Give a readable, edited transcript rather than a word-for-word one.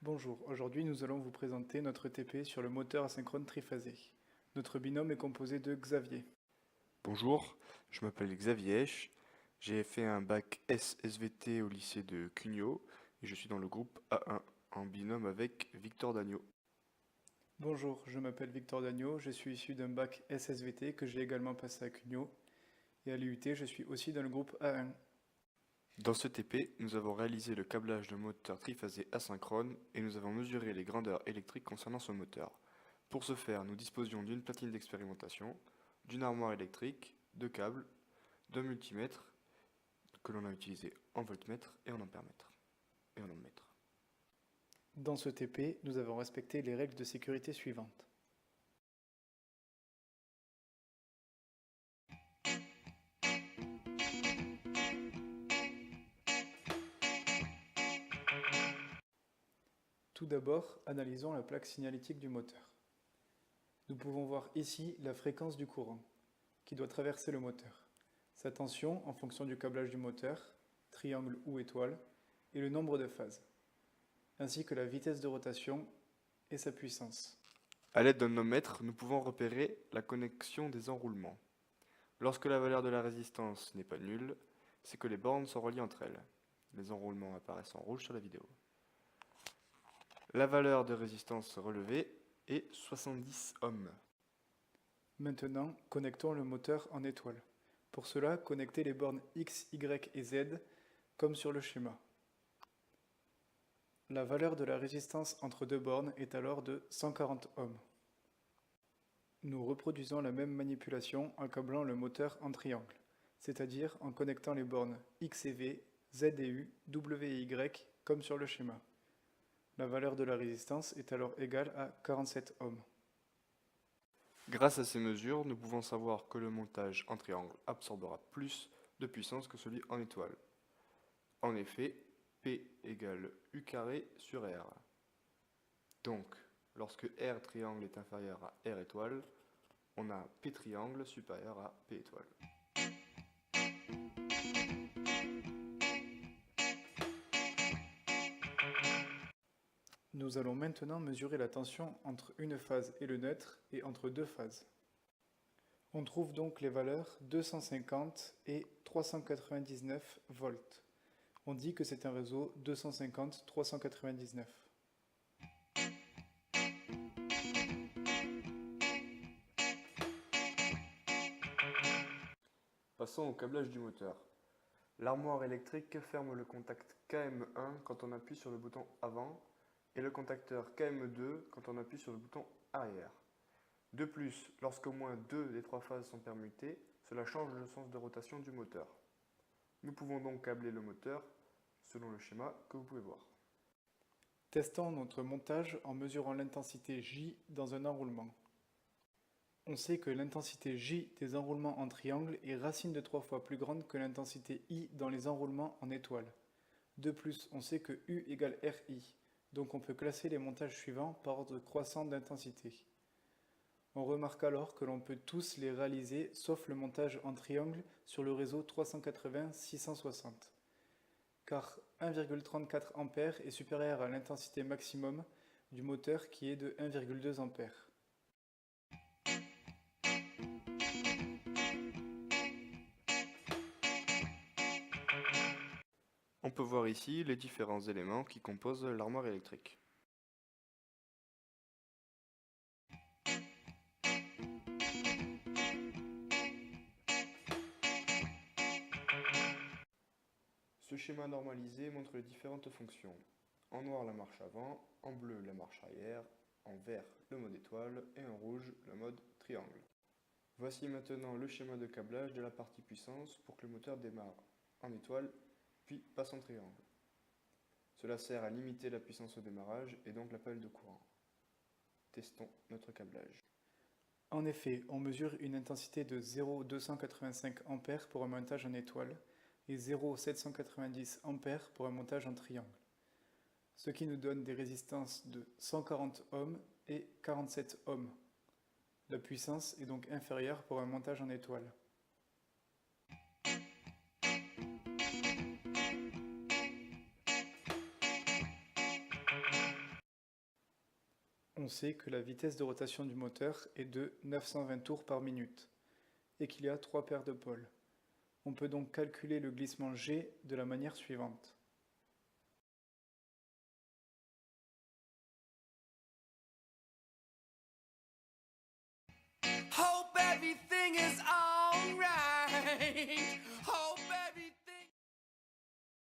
Bonjour, aujourd'hui nous allons vous présenter notre TP sur le moteur asynchrone triphasé. Notre binôme est composé de Xavier. Bonjour, je m'appelle Xavier Esch, j'ai fait un bac S-SVT au lycée de Cugnot et je suis dans le groupe A1 en binôme avec Victor Dagneau. Bonjour, je m'appelle Victor Dagneau, je suis issu d'un bac SSVT que j'ai également passé à Cugnot. Et à l'IUT, je suis aussi dans le groupe A1. Dans ce TP, nous avons réalisé le câblage de moteur triphasé asynchrone et nous avons mesuré les grandeurs électriques concernant ce moteur. Pour ce faire, nous disposions d'une platine d'expérimentation, d'une armoire électrique, de câbles, d'un multimètre que l'on a utilisé en voltmètre et en ampèremètre et en ohmmètre. Dans ce TP, nous avons respecté les règles de sécurité suivantes. Tout d'abord, analysons la plaque signalétique du moteur. Nous pouvons voir ici la fréquence du courant qui doit traverser le moteur, sa tension en fonction du câblage du moteur, triangle ou étoile, et le nombre de phases, ainsi que la vitesse de rotation et sa puissance. À l'aide d'un ohmmètre, nous pouvons repérer la connexion des enroulements. Lorsque la valeur de la résistance n'est pas nulle, c'est que les bornes sont reliées entre elles. Les enroulements apparaissent en rouge sur la vidéo. La valeur de résistance relevée est 70 ohms. Maintenant, connectons le moteur en étoile. Pour cela, connectez les bornes X, Y et Z comme sur le schéma. La valeur de la résistance entre deux bornes est alors de 140 ohms. Nous reproduisons la même manipulation en câblant le moteur en triangle, c'est-à-dire en connectant les bornes X et V, Z et U, W et Y comme sur le schéma. La valeur de la résistance est alors égale à 47 ohms. Grâce à ces mesures, nous pouvons savoir que le montage en triangle absorbera plus de puissance que celui en étoile. En effet, P égale U carré sur R. Donc, lorsque R triangle est inférieur à R étoile, on a P triangle supérieur à P étoile. Nous allons maintenant mesurer la tension entre une phase et le neutre et entre deux phases. On trouve donc les valeurs 250 et 399 volts. On dit que c'est un réseau 250-399. Passons au câblage du moteur. L'armoire électrique ferme le contact KM1 quand on appuie sur le bouton avant et le contacteur KM2 quand on appuie sur le bouton arrière. De plus, lorsqu'au moins deux des trois phases sont permutées, cela change le sens de rotation du moteur. Nous pouvons donc câbler le moteur selon le schéma que vous pouvez voir. Testons notre montage en mesurant l'intensité J dans un enroulement. On sait que l'intensité J des enroulements en triangle est racine de 3 fois plus grande que l'intensité I dans les enroulements en étoile. De plus, on sait que U égale RI, donc on peut classer les montages suivants par ordre croissant d'intensité. On remarque alors que l'on peut tous les réaliser sauf le montage en triangle sur le réseau 380-660, car 1,34 A est supérieur à l'intensité maximum du moteur qui est de 1,2 A. On peut voir ici les différents éléments qui composent l'armoire électrique. Ce schéma normalisé montre les différentes fonctions. En noir la marche avant, en bleu la marche arrière, en vert le mode étoile et en rouge le mode triangle. Voici maintenant le schéma de câblage de la partie puissance pour que le moteur démarre en étoile puis passe en triangle. Cela sert à limiter la puissance au démarrage et donc l'appel de courant. Testons notre câblage. En effet, on mesure une intensité de 0,285 A pour un montage en étoile et 0,790 A pour un montage en triangle, ce qui nous donne des résistances de 140 ohms et 47 ohms. La puissance est donc inférieure pour un montage en étoile. on sait que la vitesse de rotation du moteur est de 920 tours par minute et qu'il y a 3 paires de pôles. On peut donc calculer le glissement G de la manière suivante. Hope everything is alright. Hope every